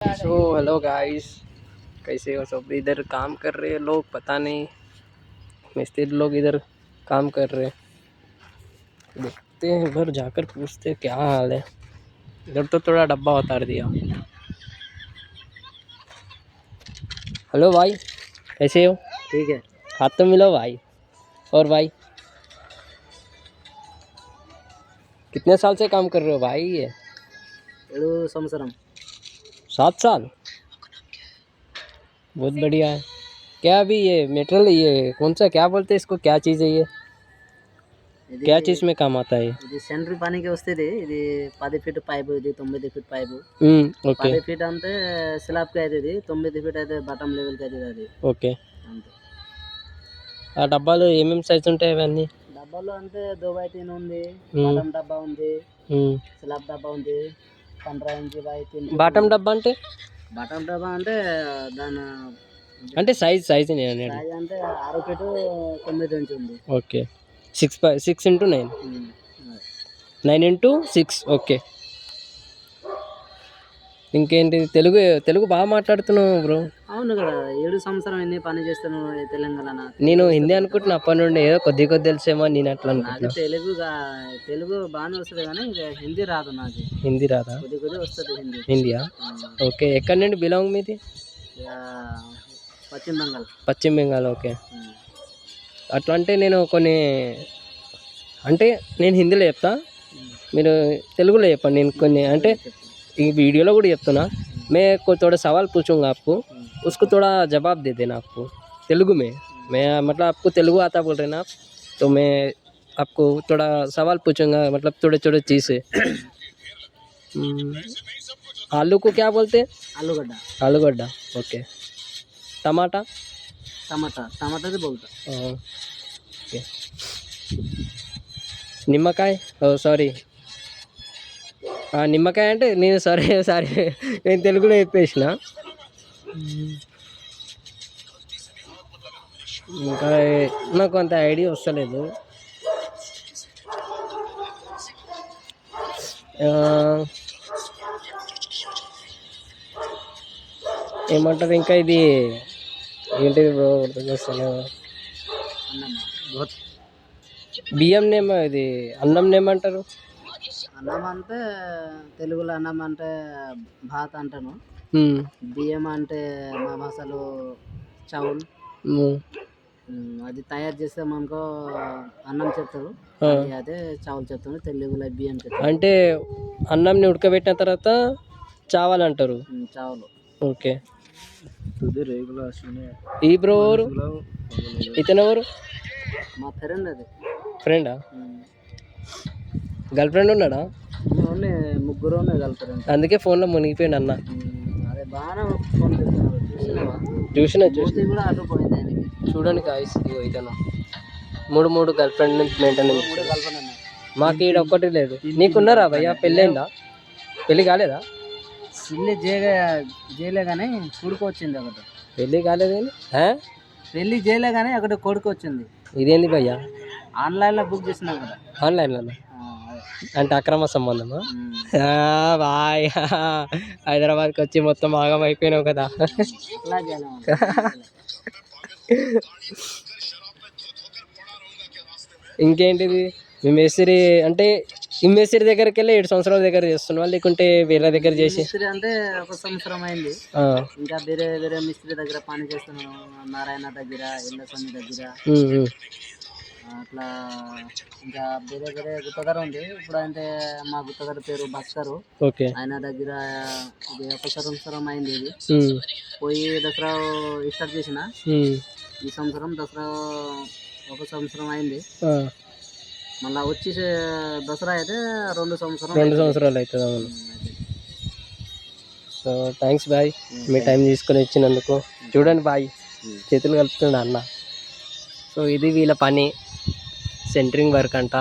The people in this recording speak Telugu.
सो हेलो गाइस, कैसे हो सब। इधर काम कर रहे हैं लोग, पता नहीं मिस्त्री लोग इधर काम कर रहे हैं। देखते हैं उधर जाकर पूछते हैं क्या हाल है। इधर तो थोड़ा डब्बा उतार दिया। हेलो भाई, कैसे हो। ठीक है। हाथ तो मिलो भाई। और भाई कितने साल से काम कर रहे हो भाई। ये 7 సంవత్సరం 7 साल, बहुत बढ़िया है। क्या अभी ये मेटल, ये कौन सा क्या बोलते हैं इसको, क्या चीज़ है ये, ఇది क्या चीज़ में काम आता है ये। ఇది సెంట్రల్ పనికి వస్తుంది. ఇది 10 ఫీట్ పైపు, ఇది 9 ఫీట్ పైపు. ఓకే 10 ఫీట్ అంటే స్లాబ్కి అవుతుంది, 9 ఫీట్ అయితే బటన్ లెవెల్కి అవుతుంది. అది ఓకే. అంతే. ఆ డబ్బాలు ఏమేమి సైజు ఉంటాయి అవన్నీ. డబ్బాలో అంటే 2x3 ఉంది, బటన్ డబ్బా ఉంది, స్లాబ్ డబ్బా ఉంది, 15 ఇంచ్ బై 3. బాటమ్ డబ్బా అంటే బటన్ డబ్బా అంటే దాని అంటే సైజ్ నేను అనేది. సైజ్ అంటే 6 ఫీట్ 9 ఇంచ్ ఉంది. Okay 6x9 9x6. ఓకే. ఇంకేంటి, తెలుగు బాగా మాట్లాడుతున్నావు బ్రో. అవును కదా, 7 సంవత్సరం ఎన్ని పని చేస్తాను తెలంగాణ. నేను హిందీ అనుకుంటున్నా అప్పటి నుండి, ఏదో కొద్ది తెలుసేమో నేను అట్లా నాకు అనుకుంటున్నా. తెలుగు బాగానే వస్తుంది కానీ ఇంకా హిందీ రాదు నాకు. హిందీ రాదా. కొద్ది వస్తుంది హిందీ. హిందీయా. ఓకే. ఎక్కడి నుండి బిలాంగ్ మీది. పశ్చిమ బెంగాల్. ఓకే. అట్లా అంటే నేను నేను హిందీలో చెప్తా, మీరు తెలుగులో చెప్పండి. నేను కొన్ని అంటే ఈ वीडियो కూడా చెప్తున్నా. मैं को थोड़ा सवाल पूछूंगा आपको, उसको थोड़ा जवाब दे देना आपको तेलुगु में. मैं मतलब आपको तेलुगु आता बोल रहे ना आप, तो मैं आपको थोड़ा सवाल पूछूंगा, मतलब थोड़े चीज़ है. आलू को क्या बोलते हैं. आलूगड्ढा. ओके. टमाटा टमाटा बोलता. ओके. నిమ్మకాయ. సారీ, నిమ్మకాయ అంటే నేను సారీ నేను తెలుగులో చెప్పేసిన. ఇంకా నాకు అంత ఐడియా వస్తలేదు. ఏమంటారు ఇంకా, ఇది ఏంటిది బ్రో, గుర్తుకొస్తలేదు. బియ్యం నేమ, ఇది అన్నం నేమంటారు. అన్నం అంటే తెలుగులో అన్నం అంటే భాత్ అంటాను. బియ్యం అంటే మా భాషలో చౌల్. అది తయారు చేస్తామనుకో అన్నం చెప్తారు, అదే చావులు చెప్తాను. తెలుగులో బియ్యం చెప్తాను. అంటే అన్నంని ఉడకబెట్టిన తర్వాత చావల్ అంటారు. చావులు. ఓకే. ఈ బ్రో ఎవరు, ఇతను ఎవరు. మా ఫ్రెండ్. అది ఫ్రెండా. గర్ల్ ఫ్రెండ్ ఉన్నాడా. ముగ్గురు ఉన్నాయి గర్ల్ ఫ్రెండ్. అందుకే ఫోన్లో మునిగిపోయింది అన్న. అదే బాగానే ఫోన్ చూసిన కూడా అటు పోయింది ఆయనకి. చూడండి గాయ్స్, ఇగో ఇతను 3 గర్ల్ ఫ్రెండ్ మెయింటైన్. మాకు ఈడ ఒక్కటి లేదు. నీకున్నారా భయ్యా, పెళ్ళైందా. పెళ్ళి కాలేదా. పెళ్ళి చేయలే కానీ కొడుకు వచ్చింది ఒకటి. పెళ్ళి కాలేదు కానీ పెళ్ళి చేయలే కానీ ఒకటి కొడుకు వచ్చింది. ఇదేంది భయ్యా. ఆన్లైన్లో బుక్ చేసినా కదా. ఆన్లైన్లో అంటే అక్రమ సంబంధమా. బాయ్, హైదరాబాద్కి వచ్చి మొత్తం ఆగం అయిపోయినావు కదా. ఇంకేంటిది, మీ మేస్త్రి అంటే ఈ మేస్త్రి దగ్గరికి వెళ్ళి 7 సంవత్సరాల దగ్గర చేస్తున్నావా, లేకుంటే వేరే దగ్గర చేసి. అంటే 1 సంవత్సరం అయింది. ఇంకా వేరే మిస్త్రి దగ్గర పని చేస్తున్నాను, నారాయణ దగ్గర, ఎల్లస్వామి దగ్గర, అట్లా. ఇంకా వేరే గుత్తగారు ఉంది ఇప్పుడు. అంటే మా గుత్తగారు పేరు భాస్కరు. ఓకే. ఆయన దగ్గర ఇది 1 సంవత్సరం అయింది. ఇది పోయి దసరా స్టార్ట్ చేసిన. ఈ సంవత్సరం దసరా 1 సంవత్సరం అయింది. మళ్ళీ వచ్చి దసరా అయితే 2 సంవత్సరాలు అవుతుంది. అవును. సో థ్యాంక్స్ బాయ్, మీ టైం తీసుకొని ఇచ్చినందుకు. చూడండి బాయ్, చేతులు కలుపుతుండ అన్న. సో ఇది వీళ్ళ పని, సెంటరింగ్ వర్క్ అంట.